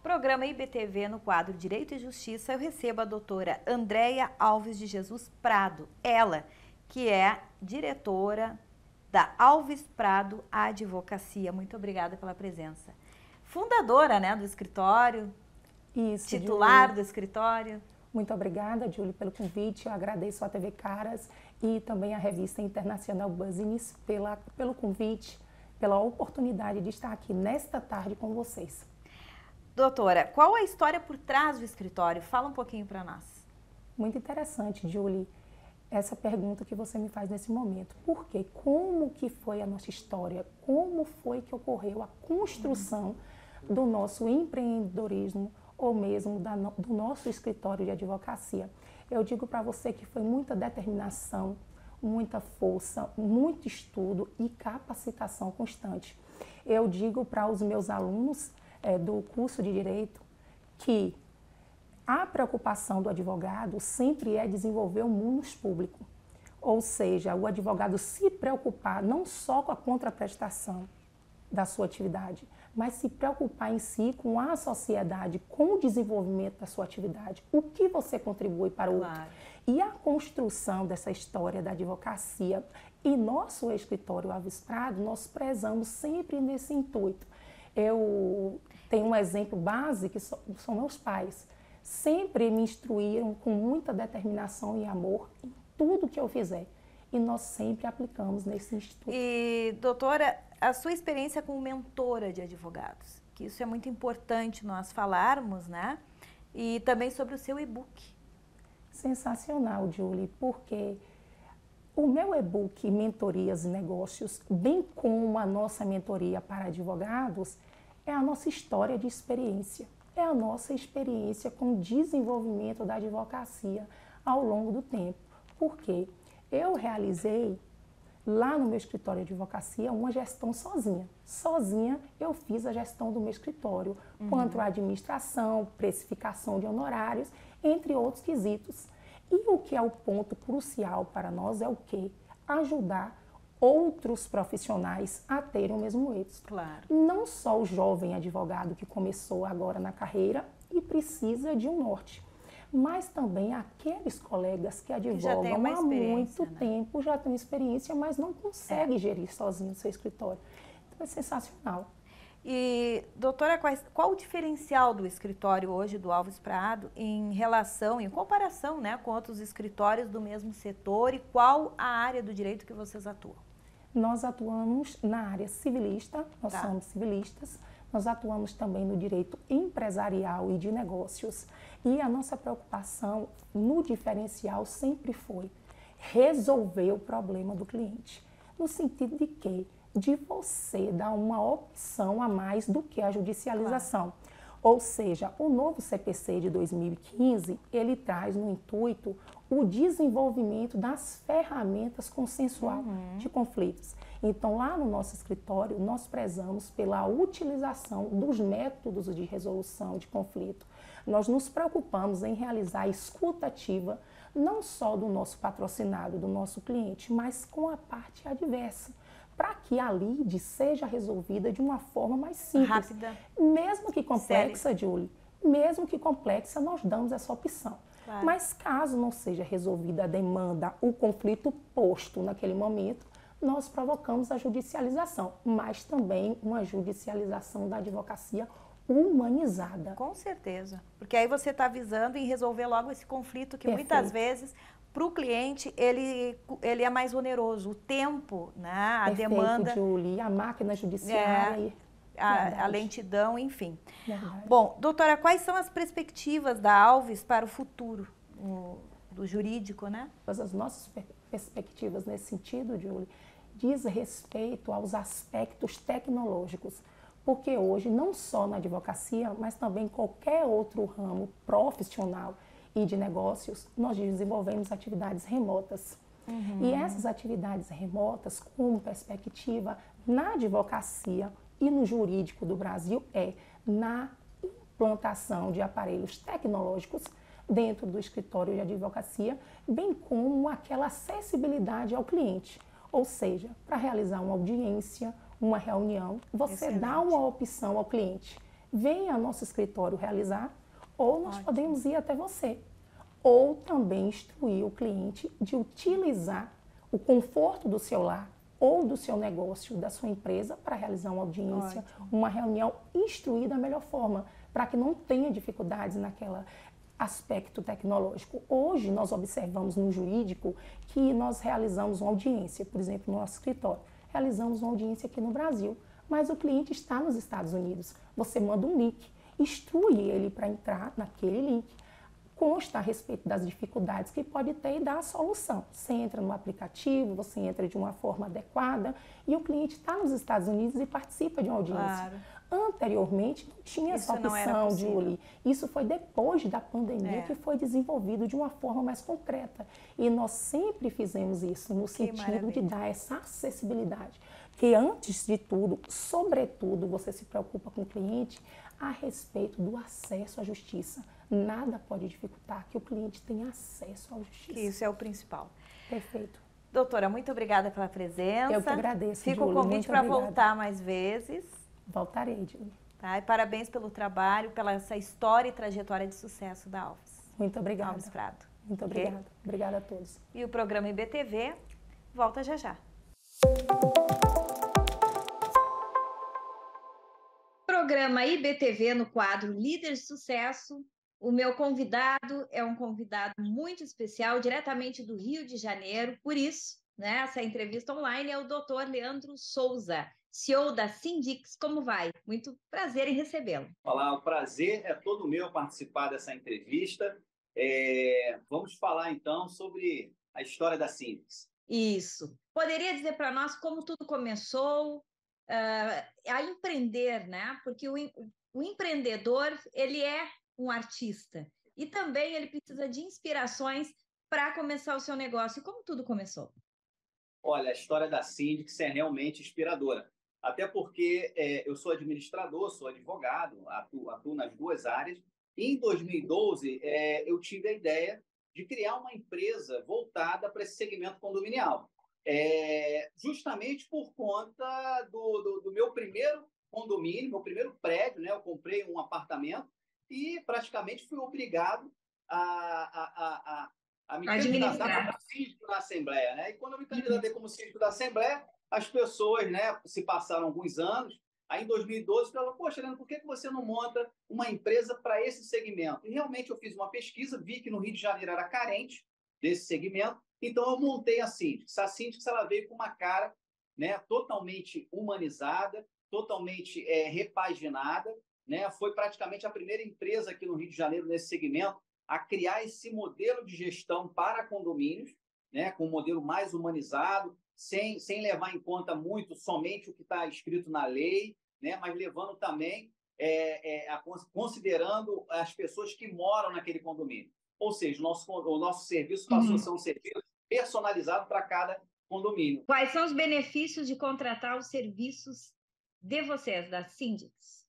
Programa IBTV no quadro Direito e Justiça, eu recebo a doutora Andréia Alves de Jesus Prado, ela que é diretora da Alves Prado Advocacia. Muito obrigada pela presença. Fundadora, né, do escritório, Isso, titular Julie. do escritório. Muito obrigada, Julie, pelo convite. Eu agradeço a TV Caras e também a revista internacional Business pelo convite, pela oportunidade de estar aqui nesta tarde com vocês. Doutora, qual a história por trás do escritório? Fala um pouquinho para nós. Muito interessante, Julie, essa pergunta que você me faz nesse momento. Por quê? Como que foi a nossa história? Como foi que ocorreu a construção do nosso empreendedorismo ou mesmo do nosso escritório de advocacia? Eu digo para você que foi muita determinação, muita força, muito estudo e capacitação constante. Eu digo para os meus alunos do curso de Direito que a preocupação do advogado sempre é desenvolver o munus público, ou seja, o advogado se preocupar não só com a contraprestação da sua atividade, mas se preocupar em si com a sociedade, com o desenvolvimento da sua atividade, o que você contribui para o outro. E a construção dessa história da advocacia e nosso escritório Alves Prado, nós prezamos sempre nesse intuito. Eu tenho um exemplo base que são meus pais. Sempre me instruíram com muita determinação e amor em tudo que eu fizer. E nós sempre aplicamos nesse instituto. E, doutora, a sua experiência como mentora de advogados, que isso é muito importante nós falarmos, né? E também sobre o seu e-book. Sensacional, Julie, porque o meu e-book Mentorias e Negócios, bem como a nossa mentoria para advogados, é a nossa história de experiência. É a nossa experiência com o desenvolvimento da advocacia ao longo do tempo. Por quê? Eu realizei lá no meu escritório de advocacia uma gestão sozinha. Sozinha eu fiz a gestão do meu escritório, quanto à administração, precificação de honorários, entre outros quesitos. E o que é o ponto crucial para nós é o quê? Ajudar outros profissionais a terem o mesmo êxito. Claro. Não só o jovem advogado que começou agora na carreira e precisa de um norte, mas também aqueles colegas que advogam há muito tempo, já têm experiência, mas não conseguem gerir sozinho o seu escritório. Então é sensacional. E, doutora, qual o diferencial do escritório hoje do Alves Prado em relação, em comparação, né, com outros escritórios do mesmo setor, e qual a área do direito que vocês atuam? Nós atuamos na área civilista, nós somos civilistas, nós atuamos também no direito empresarial e de negócios. E a nossa preocupação no diferencial sempre foi resolver o problema do cliente. No sentido de quê? De você dar uma opção a mais do que a judicialização. Ou seja, o novo CPC de 2015, ele traz no intuito o desenvolvimento das ferramentas consensual de conflitos. Então, lá no nosso escritório, nós prezamos pela utilização dos métodos de resolução de conflito. Nós nos preocupamos em realizar a escuta ativa, não só do nosso patrocinado, do nosso cliente, mas com a parte adversa, para que a lide seja resolvida de uma forma mais simples. Rápida. Mesmo que complexa, Julie, mesmo que complexa, nós damos essa opção. Claro. Mas caso não seja resolvida a demanda, o conflito posto naquele momento, nós provocamos a judicialização, mas também uma judicialização da advocacia humanizada. Com certeza, porque aí você está visando em resolver logo esse conflito que muitas vezes para o cliente ele é mais oneroso, o tempo, né, a demanda, Julie, a máquina judiciária, a lentidão, enfim. Verdade. Bom, doutora, quais são as perspectivas da Alves para o futuro do jurídico, né? As nossas perspectivas nesse sentido, Julie, diz respeito aos aspectos tecnológicos, porque hoje não só na advocacia, mas também em qualquer outro ramo profissional e de negócios, nós desenvolvemos atividades remotas. E essas atividades remotas, como perspectiva na advocacia e no jurídico do Brasil, é na implantação de aparelhos tecnológicos dentro do escritório de advocacia, bem como aquela acessibilidade ao cliente. Ou seja, para realizar uma audiência, uma reunião, você dá uma opção ao cliente. venha ao nosso escritório realizar, ou nós podemos ir até você. Ou também instruir o cliente de utilizar o conforto do seu lar ou do seu negócio, da sua empresa, para realizar uma audiência, uma reunião, instruir da melhor forma, para que não tenha dificuldades naquele aspecto tecnológico. Hoje, nós observamos no jurídico que nós realizamos uma audiência, por exemplo, no nosso escritório. Realizamos uma audiência aqui no Brasil, mas o cliente está nos Estados Unidos. Você manda um link, instrui ele para entrar naquele link, consta a respeito das dificuldades que pode ter e dá a solução. Você entra no aplicativo, você entra de uma forma adequada e o cliente está nos Estados Unidos e participa de uma audiência. Claro. Anteriormente não tinha essa opção, Julie. Isso foi depois da pandemia que foi desenvolvido de uma forma mais concreta. E nós sempre fizemos isso no sentido de dar essa acessibilidade. Porque antes de tudo, sobretudo, você se preocupa com o cliente a respeito do acesso à justiça. Nada pode dificultar que o cliente tenha acesso à justiça. Que isso é o principal. Perfeito. Doutora, muito obrigada pela presença. Eu que agradeço, Fica o convite para voltar mais vezes. Voltarei, Julie. Tá? E parabéns pelo trabalho, pela essa história e trajetória de sucesso da Alves. Muito obrigada. Alves Prado. Muito obrigada. Obrigada a todos. E o programa IBTV volta já já. Programa IBTV no quadro Líder de Sucesso. O meu convidado é um convidado muito especial, diretamente do Rio de Janeiro. Por isso, né, essa entrevista online é o Dr. Leandro Souza, CEO da Sindix. Como vai? Muito prazer em recebê-lo. Olá, o prazer é todo meu participar dessa entrevista. Vamos falar, então, sobre a história da Sindix. Isso. Poderia dizer para nós como tudo começou a empreender, né? Porque o empreendedor, ele é um artista e também ele precisa de inspirações para começar o seu negócio. E como tudo começou? Olha, a história da Sindix é realmente inspiradora. Até porque eu sou administrador, sou advogado, atuo nas duas áreas. E em 2012, eu tive a ideia de criar uma empresa voltada para esse segmento condominial. Justamente por conta do meu primeiro condomínio, meu primeiro prédio, né? Eu comprei um apartamento e praticamente fui obrigado a me candidatar como síndico da Assembleia, né? E quando eu me candidatei como síndico da Assembleia, as pessoas, né, se passaram alguns anos, aí em 2012, falaram, poxa, Leandro, por que você não monta uma empresa para esse segmento? E realmente eu fiz uma pesquisa, vi que no Rio de Janeiro era carente desse segmento, então eu montei a Sindix. A Sindix, ela veio com uma cara, né, totalmente humanizada, totalmente repaginada, né? Foi praticamente a primeira empresa aqui no Rio de Janeiro nesse segmento a criar esse modelo de gestão para condomínios, né, com um modelo mais humanizado, sem levar em conta muito somente o que está escrito na lei, né, mas levando também, considerando as pessoas que moram naquele condomínio. Ou seja, o nosso serviço passou a ser um serviço personalizado para cada condomínio. Quais são os benefícios de contratar os serviços de vocês, da Sindix?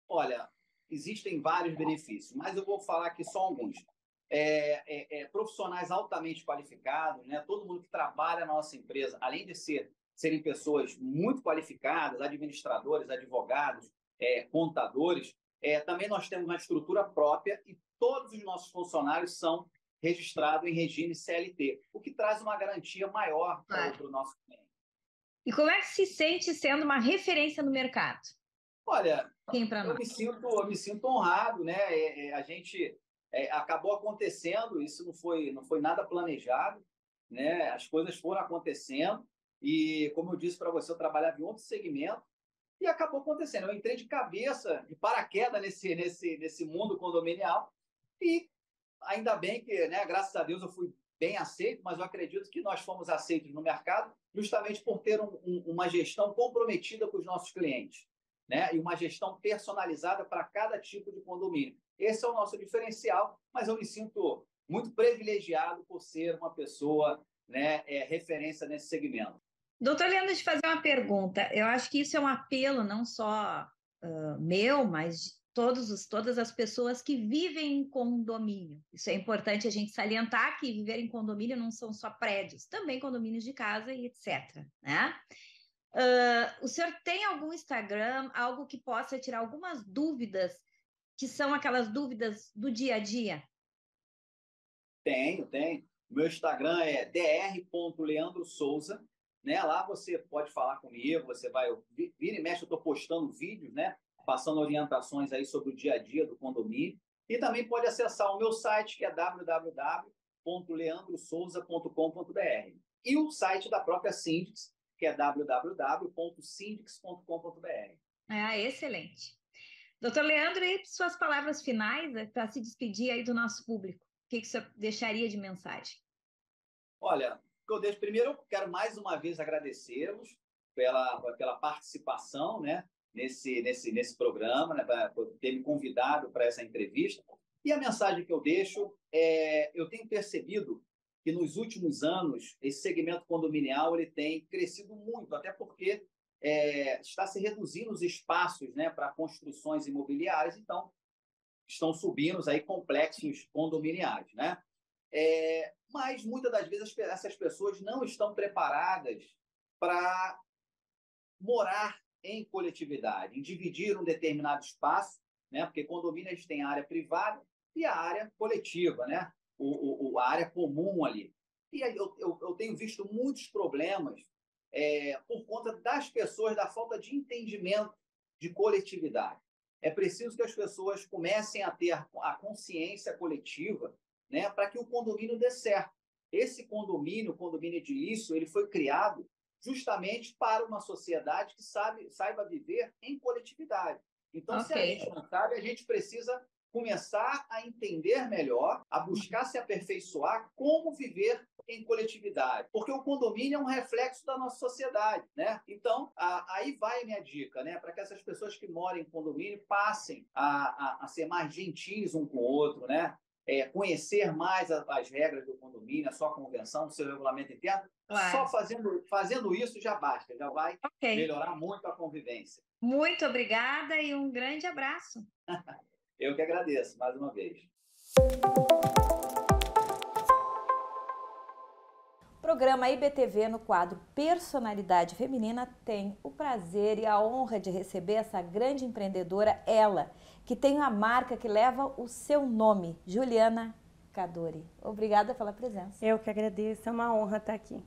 Olha, existem vários benefícios, mas eu vou falar aqui só alguns. Profissionais altamente qualificados, né? Todo mundo que trabalha na nossa empresa, além de serem pessoas muito qualificadas, administradores, advogados, contadores, também nós temos uma estrutura própria e todos os nossos funcionários são registrados em regime CLT, o que traz uma garantia maior para o nosso cliente. E como é que se sente sendo uma referência no mercado? Olha, eu me sinto honrado, né? A gente acabou acontecendo, isso não foi nada planejado, né? As coisas foram acontecendo e, como eu disse para você, eu trabalhava em outro segmento e acabou acontecendo. Eu entrei de cabeça, de paraquedas nesse mundo condominial e ainda bem que, né, graças a Deus, eu fui bem aceito, mas eu acredito que nós fomos aceitos no mercado justamente por ter uma gestão comprometida com os nossos clientes, né? E uma gestão personalizada para cada tipo de condomínio. Esse é o nosso diferencial, mas eu me sinto muito privilegiado por ser uma pessoa, né, referência nesse segmento. Doutor Leandro, deixa eu fazer uma pergunta. Eu acho que isso é um apelo não só meu, mas de todas as pessoas que vivem em condomínio. Isso é importante a gente salientar que viver em condomínio não são só prédios, também condomínios de casa e etc., né? O senhor tem algum Instagram, algo que possa tirar algumas dúvidas, que são aquelas dúvidas do dia a dia? Tenho. Meu Instagram é dr.leandrosouza, né? Lá você pode falar comigo, você vai... Vira e mexe, eu estou postando vídeos, né? Passando orientações aí sobre o dia a dia do condomínio. E também pode acessar o meu site, que é www.leandrosouza.com.br. E o site da própria Syndics, que é www.syndics.com.br. Excelente. Doutor Leandro, e suas palavras finais para se despedir aí do nosso público? O que o senhor deixaria de mensagem? Olha, primeiro eu quero mais uma vez agradecê-los pela participação, né, nesse programa, né, por ter me convidado para essa entrevista. E a mensagem que eu deixo eu tenho percebido que nos últimos anos esse segmento condominial ele tem crescido muito, até porque está se reduzindo os espaços, né, para construções imobiliárias, então estão subindo aí complexos condominiais, né? Mas muitas das vezes essas pessoas não estão preparadas para morar em coletividade, em dividir um determinado espaço, né? Porque condomínio a gente tem a área privada e a área coletiva, né? A área comum ali. E aí eu tenho visto muitos problemas por conta das pessoas, da falta de entendimento de coletividade. É preciso que as pessoas comecem a ter a consciência coletiva, né, para que o condomínio dê certo. Esse condomínio edilício, ele foi criado justamente para uma sociedade que saiba viver em coletividade. Então, Se a gente não sabe, a gente precisa começar a entender melhor, a buscar se aperfeiçoar como viver em coletividade, porque o condomínio é um reflexo da nossa sociedade, né? Então, aí vai a minha dica, né? Para que essas pessoas que moram em condomínio passem a ser mais gentis um com o outro, né? Conhecer mais as regras do condomínio, a sua convenção, o seu regulamento interno. Claro. Só fazendo isso já basta, já vai melhorar muito a convivência. Muito obrigada e um grande abraço. Eu que agradeço, mais uma vez. O programa IBTV, no quadro Personalidade Feminina, tem o prazer e a honra de receber essa grande empreendedora, ela, que tem uma marca que leva o seu nome, Juliana Cadori. Obrigada pela presença. Eu que agradeço, é uma honra estar aqui.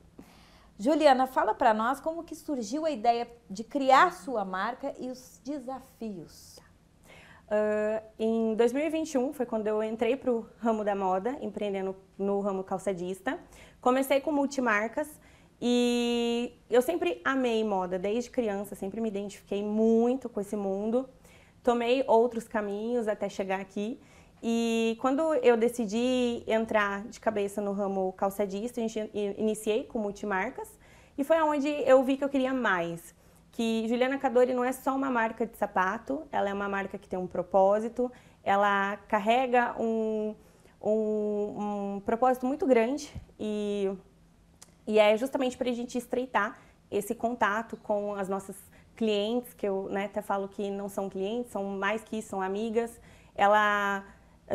Juliana, fala para nós como que surgiu a ideia de criar sua marca e os desafios. Em 2021 foi quando eu entrei para o ramo da moda, empreendendo no ramo calçadista. Comecei com multimarcas e eu sempre amei moda, desde criança, sempre me identifiquei muito com esse mundo. Tomei outros caminhos até chegar aqui e quando eu decidi entrar de cabeça no ramo calçadista, iniciei com multimarcas e foi onde eu vi que eu queria mais. Que Juliana Cadori não é só uma marca de sapato, ela é uma marca que tem um propósito, ela carrega um propósito muito grande e é justamente para a gente estreitar esse contato com as nossas clientes, que eu até falo que não são clientes, são mais que isso, são amigas. A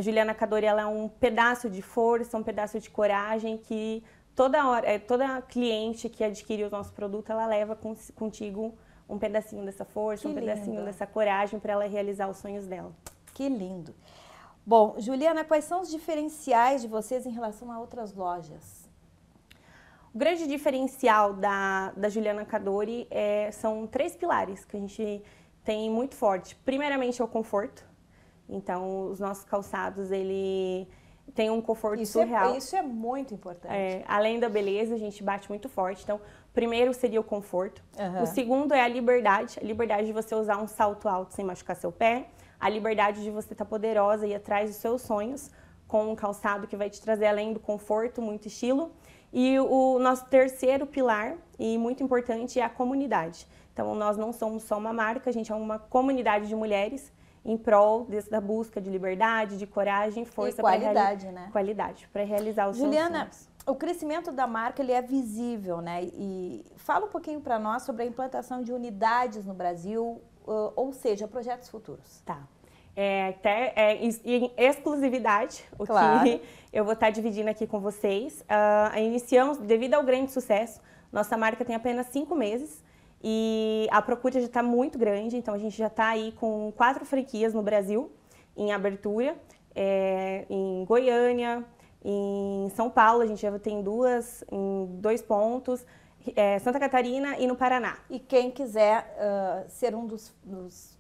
Juliana Cadori ela é um pedaço de força, um pedaço de coragem que toda cliente que adquire o nosso produto, ela leva contigo um pedacinho dessa força, um pedacinho dessa coragem para ela realizar os sonhos dela. Que lindo! Bom, Juliana, quais são os diferenciais de vocês em relação a outras lojas? O grande diferencial da Juliana Cadori são 3 pilares que a gente tem muito forte. Primeiramente é o conforto. Então, os nossos calçados, ele tem um conforto surreal. Isso é muito importante. Além da beleza, a gente bate muito forte. Então, primeiro seria o conforto. O segundo é a liberdade de você usar um salto alto sem machucar seu pé. A liberdade de você estar poderosa e ir atrás dos seus sonhos com um calçado que vai te trazer, além do conforto, muito estilo. E o nosso terceiro pilar, e muito importante, é a comunidade. Então, nós não somos só uma marca, a gente é uma comunidade de mulheres em prol da busca de liberdade, de coragem, força. E qualidade, né? Qualidade, para realizar os seus sonhos. Juliana, o crescimento da marca ele é visível, né? E fala um pouquinho para nós sobre a implantação de unidades no Brasil, ou seja, projetos futuros. Tá. Em exclusividade, o claro. Que eu vou estar dividindo aqui com vocês. Iniciamos, devido ao grande sucesso, nossa marca tem apenas 5 meses e a procura já está muito grande, então a gente já está aí com 4 franquias no Brasil em abertura, em Goiânia, em São Paulo, a gente já tem 2 em 2 pontos, Santa Catarina e no Paraná. E quem quiser ser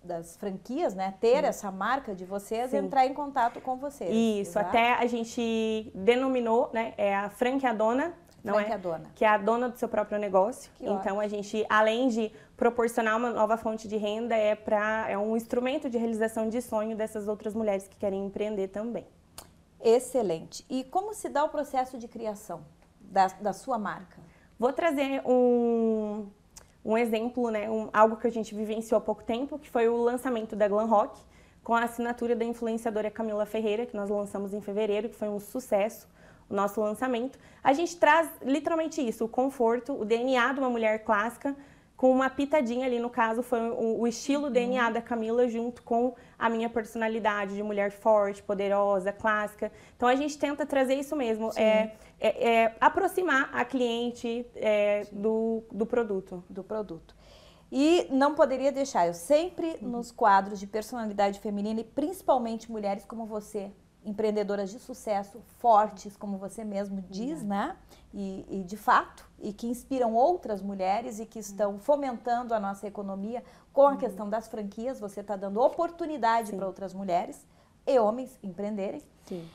das franquias, né, ter essa marca de vocês, entrar em contato com vocês. Isso, exato. Até a gente denominou, né, a franqueadona, que é a dona do seu próprio negócio. Que então ótimo. a gente, além de proporcionar uma nova fonte de renda, é um instrumento de realização de sonho dessas outras mulheres que querem empreender também. Excelente. E como se dá o processo de criação da sua marca? Vou trazer um exemplo, né, algo que a gente vivenciou há pouco tempo, que foi o lançamento da Glam Rock, com a assinatura da influenciadora Camila Ferreira, que nós lançamos em fevereiro, que foi um sucesso, o nosso lançamento. A gente traz literalmente isso, o conforto, o DNA de uma mulher clássica, com uma pitadinha ali, no caso, foi o estilo DNA da Camila junto com a minha personalidade de mulher forte, poderosa, clássica. Então a gente tenta trazer isso mesmo, aproximar a cliente do produto. Do produto. E não poderia deixar, eu sempre nos quadros de personalidade feminina e principalmente mulheres como você, empreendedoras de sucesso, fortes, como você mesmo diz, né? E de fato, e que inspiram outras mulheres e que estão fomentando a nossa economia com a questão das franquias. Você está dando oportunidade para outras mulheres e homens empreenderem. Sim.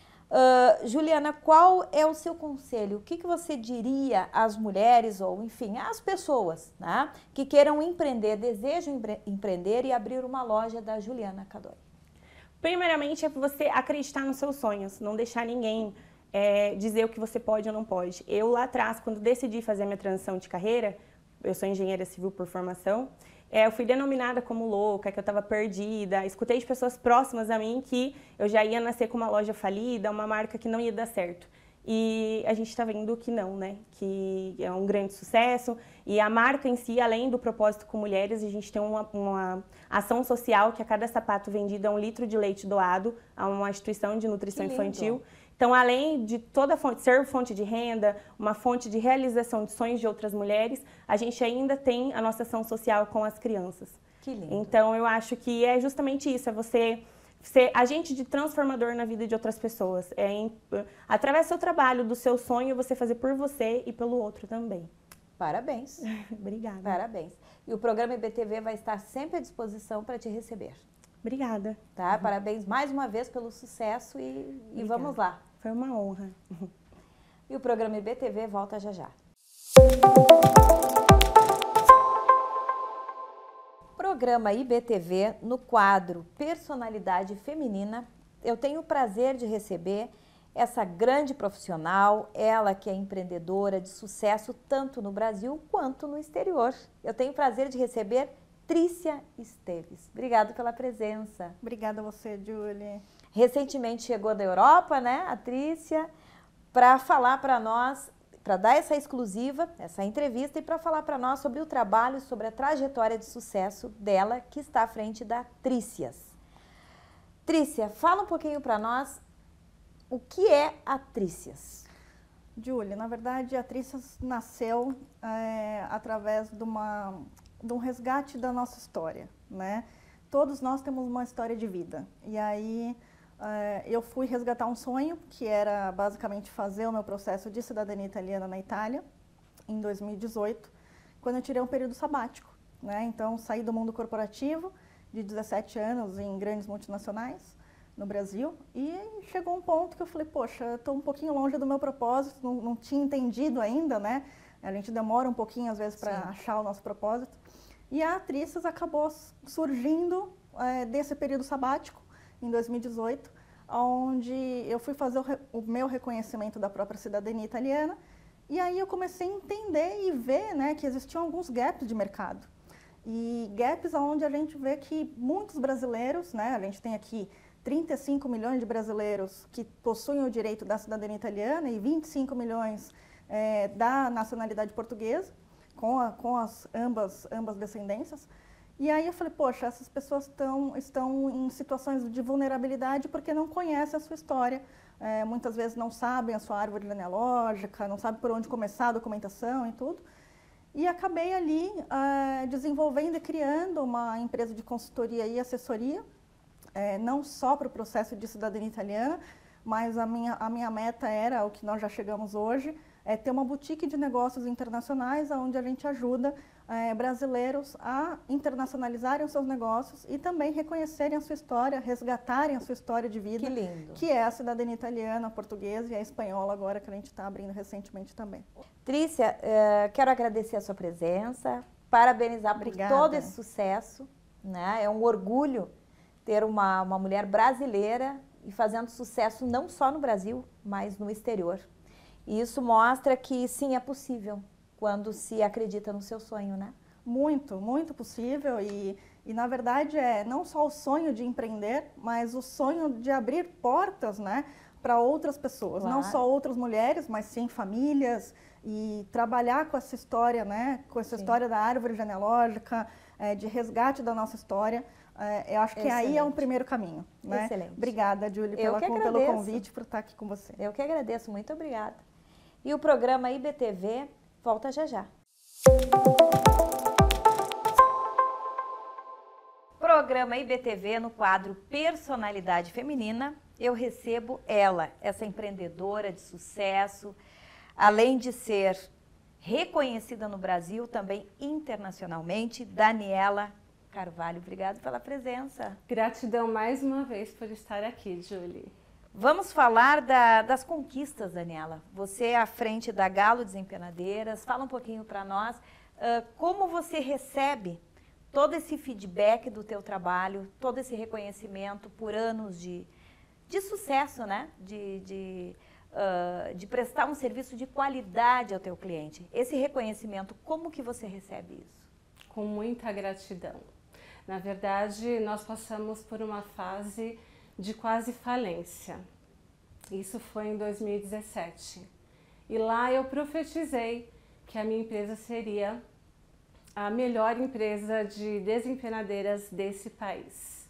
Juliana, qual é o seu conselho? O que você diria às mulheres ou, enfim, às pessoas, né, que queiram empreender, desejam empreender e abrir uma loja da Juliana Cadori? Primeiramente é você acreditar nos seus sonhos, não deixar ninguém dizer o que você pode ou não pode. Eu lá atrás, quando decidi fazer a minha transição de carreira, eu sou engenheira civil por formação, eu fui denominada como louca, que eu estava perdida, escutei de pessoas próximas a mim que eu já ia nascer com uma loja falida, uma marca que não ia dar certo. E a gente está vendo que não, né? Que é um grande sucesso. E a marca em si, além do propósito com mulheres, a gente tem uma ação social que a cada sapato vendido é 1 litro de leite doado a uma instituição de nutrição infantil. Então, além de toda fonte, ser fonte de renda, uma fonte de realização de sonhos de outras mulheres, a gente ainda tem a nossa ação social com as crianças. Que lindo. Então, eu acho que é justamente isso, é você ser agente de transformador na vida de outras pessoas. Através do seu trabalho, do seu sonho, você fazer por você e pelo outro também. Parabéns. Obrigada. Parabéns. E o programa IBTV vai estar sempre à disposição para te receber. Obrigada. Tá? Parabéns mais uma vez pelo sucesso e vamos lá. Foi uma honra. E o programa IBTV volta já já. Programa IBTV, no quadro Personalidade Feminina, eu tenho o prazer de receber essa grande profissional, ela que é empreendedora de sucesso tanto no Brasil quanto no exterior. Eu tenho o prazer de receber Trícia Esteves. Obrigada pela presença. Obrigada a você, Julie. Recentemente chegou da Europa, né, a Trícia, para falar para nós, para dar essa exclusiva, essa entrevista e para falar para nós sobre o trabalho, sobre a trajetória de sucesso dela, que está à frente da Trícias. Trícia, fala um pouquinho para nós o que é a Trícias. Julie, na verdade, a Trícias nasceu através de um resgate da nossa história, né? Todos nós temos uma história de vida. E aí eu fui resgatar um sonho, que era basicamente fazer o meu processo de cidadania italiana na Itália, em 2018, quando eu tirei um período sabático, né? Então, saí do mundo corporativo, de 17 anos em grandes multinacionais no Brasil, e chegou um ponto que eu falei, poxa, eu estou um pouquinho longe do meu propósito, não tinha entendido ainda, né? A gente demora um pouquinho, às vezes, para achar o nosso propósito. E a Trícias acabou surgindo desse período sabático, em 2018, onde eu fui fazer o meu reconhecimento da própria cidadania italiana, e aí eu comecei a entender e ver, né, que existiam alguns gaps de mercado. E gaps onde a gente vê que muitos brasileiros, né, a gente tem aqui 35 milhões de brasileiros que possuem o direito da cidadania italiana e 25 milhões da nacionalidade portuguesa, com as ambas descendências. E aí eu falei, poxa, essas pessoas estão em situações de vulnerabilidade porque não conhecem a sua história, muitas vezes não sabem a sua árvore genealógica, não sabem por onde começar a documentação e tudo. e acabei ali desenvolvendo e criando uma empresa de consultoria e assessoria, não só para o processo de cidadania italiana, mas a minha meta era, o que nós já chegamos hoje, ter uma boutique de negócios internacionais, onde a gente ajuda brasileiros a internacionalizarem os seus negócios e também reconhecerem a sua história, resgatarem a sua história de vida, Que lindo. Que é a cidadania italiana, a portuguesa e a espanhola agora, que a gente está abrindo recentemente também. Trícia, quero agradecer a sua presença, parabenizar Obrigada. por todo esse sucesso, né? É um orgulho ter uma mulher brasileira e fazendo sucesso não só no Brasil, mas no exterior. E isso mostra que sim, é possível quando se acredita no seu sonho, né? Muito, muito possível e na verdade não só o sonho de empreender, mas o sonho de abrir portas, né, para outras pessoas, Claro. não só outras mulheres, mas sim famílias e trabalhar com essa história, né, com essa história da árvore genealógica, de resgate da nossa história. Eu acho que aí é um primeiro caminho, né? Excelente. Obrigada, Julie, pelo convite, por estar aqui com você. Eu que agradeço, muito obrigada. E o programa IBTV volta já já. Programa IBTV no quadro Personalidade Feminina, eu recebo ela, essa empreendedora de sucesso, além de ser reconhecida no Brasil, também internacionalmente, Daniela Carvalho. Obrigada pela presença. Gratidão mais uma vez por estar aqui, Julie. Vamos falar das conquistas, Daniela. Você é à frente da Galo Desempenadeiras. Fala um pouquinho para nós como você recebe todo esse feedback do teu trabalho, todo esse reconhecimento por anos de sucesso, né? De prestar um serviço de qualidade ao teu cliente. Esse reconhecimento, como que você recebe isso? Com muita gratidão. Na verdade, nós passamos por uma fase de quase falência. Isso foi em 2017. E lá eu profetizei que a minha empresa seria a melhor empresa de desempenadeiras desse país.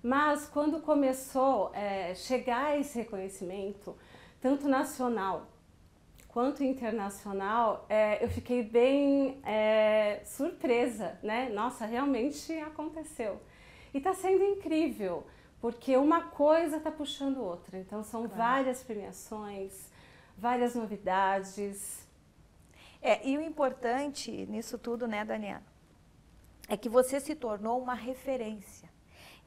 Mas quando começou a chegar esse reconhecimento, tanto nacional quanto internacional, eu fiquei bem surpresa, né? Nossa, realmente aconteceu. E está sendo incrível, porque uma coisa está puxando outra. Então são várias premiações, várias novidades. E o importante nisso tudo, né, Daniela, é que você se tornou uma referência.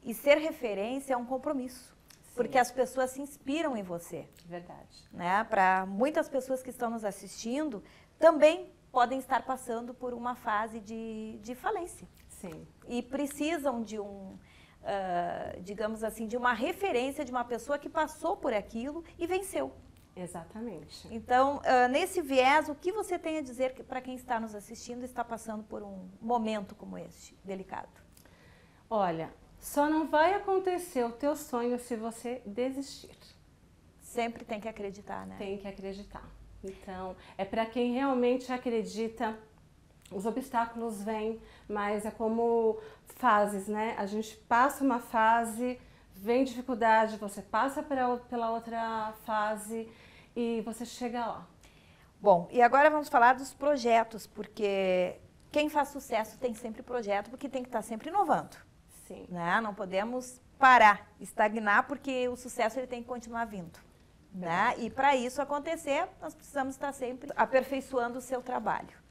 E ser referência é um compromisso. Sim. Porque as pessoas se inspiram em você. Verdade. Né? Para muitas pessoas que estão nos assistindo, também podem estar passando por uma fase de falência. Sim. E precisam de digamos assim, de uma referência de uma pessoa que passou por aquilo e venceu. Exatamente. Então, nesse viés, o que você tem a dizer para quem está nos assistindo e está passando por um momento como este, delicado? Olha, só não vai acontecer o teu sonho se você desistir. Sempre tem que acreditar, né? Tem que acreditar. Então, é para quem realmente acredita. Os obstáculos vêm, mas é como fases, né? A gente passa uma fase, vem dificuldade, você passa pela outra fase e você chega lá. Bom, e agora vamos falar dos projetos, porque quem faz sucesso tem sempre projeto, porque tem que estar sempre inovando. Sim. Né? Não podemos parar, estagnar, porque o sucesso ele tem que continuar vindo. Né? E para isso acontecer, nós precisamos estar sempre aperfeiçoando o seu trabalho.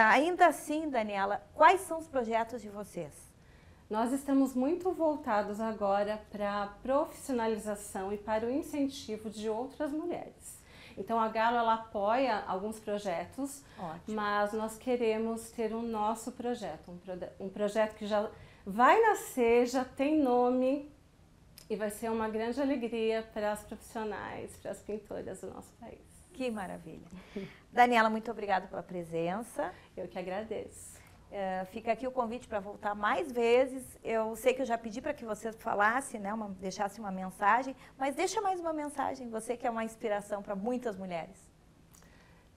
Ainda assim, Daniela, quais são os projetos de vocês? Nós estamos muito voltados agora para a profissionalização e para o incentivo de outras mulheres. Então a Galo ela apoia alguns projetos, Ótimo. Mas nós queremos ter o nosso projeto, um projeto que já vai nascer, já tem nome e vai ser uma grande alegria para as profissionais, para as pintoras do nosso país. Que maravilha. Daniela, muito obrigada pela presença. Eu que agradeço. Fica aqui o convite para voltar mais vezes. Eu sei que eu já pedi para que você falasse, né, deixasse uma mensagem, mas deixa mais uma mensagem, você que é uma inspiração para muitas mulheres.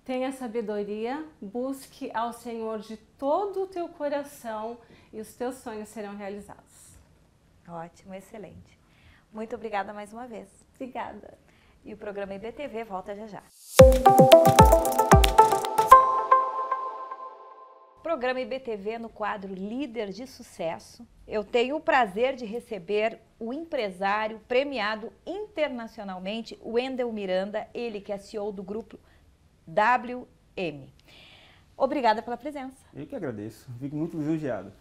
Tenha sabedoria, busque ao Senhor de todo o teu coração e os teus sonhos serão realizados. Ótimo, excelente. Muito obrigada mais uma vez. Obrigada. E o programa IBTV volta já já. Programa IBTV no quadro Líder de Sucesso. Eu tenho o prazer de receber o empresário premiado internacionalmente, Wendel Miranda, ele que é CEO do grupo WM. Obrigada pela presença. Eu que agradeço, fico muito lisonjeado.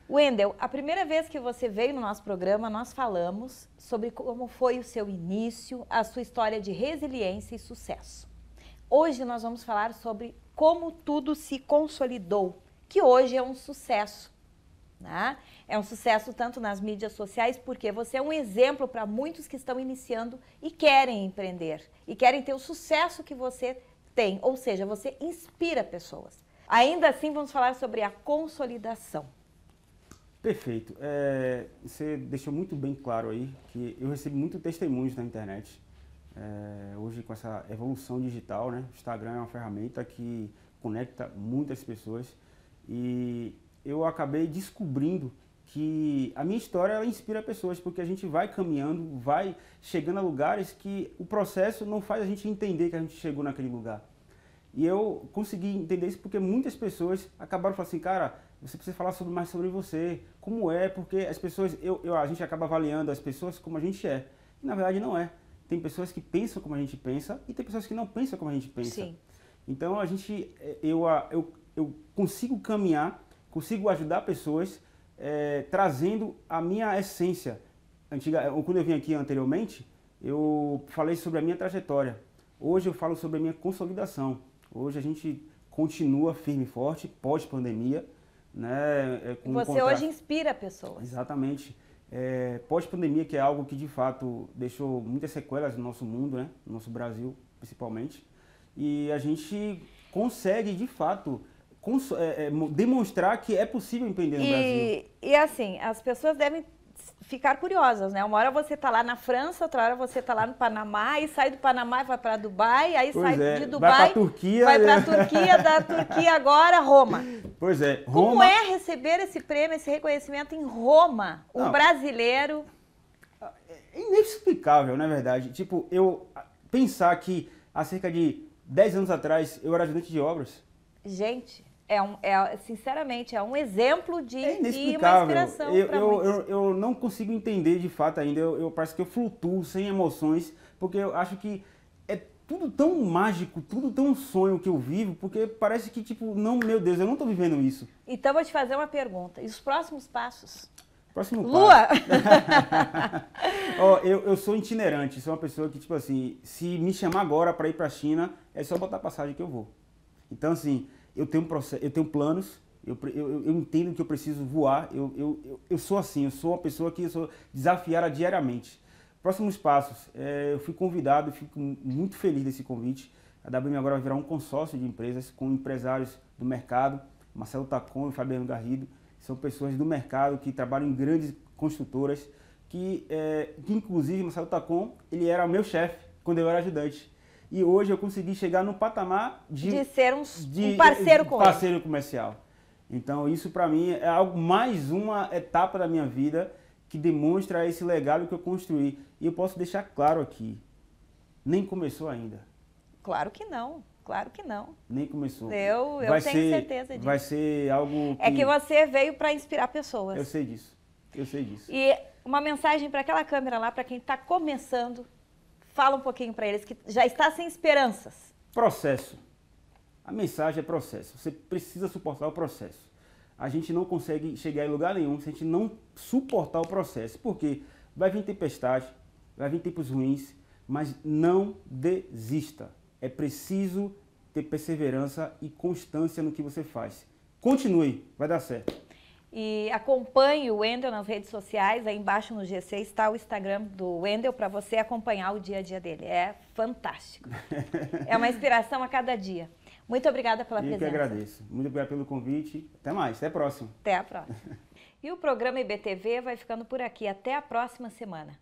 Wendel, a primeira vez que você veio no nosso programa, nós falamos sobre como foi o seu início, a sua história de resiliência e sucesso. Hoje nós vamos falar sobre como tudo se consolidou, que hoje é um sucesso, né? É um sucesso tanto nas mídias sociais, porque você é um exemplo para muitos que estão iniciando e querem empreender, e querem ter o sucesso que você tem, ou seja, você inspira pessoas. Ainda assim, vamos falar sobre a consolidação. Perfeito. Você deixou muito bem claro aí que eu recebo muito testemunhos na internet. Hoje, com essa evolução digital, né? O Instagram é uma ferramenta que conecta muitas pessoas e eu acabei descobrindo que a minha história ela inspira pessoas, porque a gente vai caminhando, vai chegando a lugares que o processo não faz a gente entender que a gente chegou naquele lugar. E eu consegui entender isso porque muitas pessoas acabaram falando assim, cara, você precisa falar mais sobre você, como é, porque as pessoas, a gente acaba avaliando as pessoas como a gente é, e na verdade não é. Tem pessoas que pensam como a gente pensa e tem pessoas que não pensam como a gente pensa. Sim. Então eu consigo caminhar, consigo ajudar pessoas trazendo a minha essência. Quando eu vim aqui anteriormente, eu falei sobre a minha trajetória. Hoje eu falo sobre a minha consolidação. Hoje a gente continua firme e forte, pós-pandemia. Né, você hoje inspira pessoas. Exatamente. Pós-pandemia, que é algo que de fato deixou muitas sequelas no nosso mundo, né, no nosso Brasil principalmente. E a gente consegue de fato demonstrar que é possível empreender no Brasil. E assim, as pessoas devem ficar curiosas, né? Uma hora você está lá na França, outra hora você está lá no Panamá, e sai do Panamá e vai para Dubai, aí sai de Dubai, vai para a Turquia, da Turquia agora Roma. Pois é, Roma. Como é receber esse prêmio, esse reconhecimento em Roma? Um brasileiro. É inexplicável, na verdade. Tipo, eu pensar que há cerca de 10 anos atrás eu era ajudante de obras. Gente, sinceramente, é um exemplo de e uma inspiração para muitos. Eu não consigo entender de fato ainda, parece que eu flutuo sem emoções, porque eu acho que é tudo tão mágico, tudo tão sonho que eu vivo, porque parece que, tipo, não, meu Deus, eu não estou vivendo isso. Então, vou te fazer uma pergunta. E os próximos passos? Próximo Lua! Eu sou itinerante, sou uma pessoa que, tipo assim, se me chamar agora para ir para a China, é só botar passagem que eu vou. Então, assim, eu tenho planos, eu entendo que eu preciso voar, eu sou assim, eu sou uma pessoa que eu sou desafiada diariamente. Próximos passos, eu fui convidado, fico muito feliz desse convite. A WM agora vai virar um consórcio de empresas com empresários do mercado, Marcelo Tacon e Fabiano Garrido, são pessoas do mercado que trabalham em grandes construtoras, que inclusive Marcelo Tacon, ele era o meu chefe quando eu era ajudante. E hoje eu consegui chegar no patamar de ser um parceiro com ele. Parceiro comercial. Então isso para mim é mais uma etapa da minha vida que demonstra esse legado que eu construí. E eu posso deixar claro aqui, nem começou ainda. Claro que não, claro que não. Nem começou. Eu tenho certeza disso. Vai ser algo que... É que você veio para inspirar pessoas. Eu sei disso, eu sei disso. E uma mensagem para aquela câmera lá, para quem está começando, fala um pouquinho para eles que já está sem esperanças. Processo. A mensagem é processo. Você precisa suportar o processo. A gente não consegue chegar em lugar nenhum se a gente não suportar o processo. Porque vai vir tempestade, vai vir tempos ruins, mas não desista. É preciso ter perseverança e constância no que você faz. Continue, vai dar certo. E acompanhe o Wendel nas redes sociais, aí embaixo no G6 está o Instagram do Wendel para você acompanhar o dia a dia dele. É fantástico. É uma inspiração a cada dia. Muito obrigada pela presença. Eu que agradeço. Muito obrigado pelo convite. Até mais, até a próxima. Até a próxima. E o programa IBTV vai ficando por aqui. Até a próxima semana.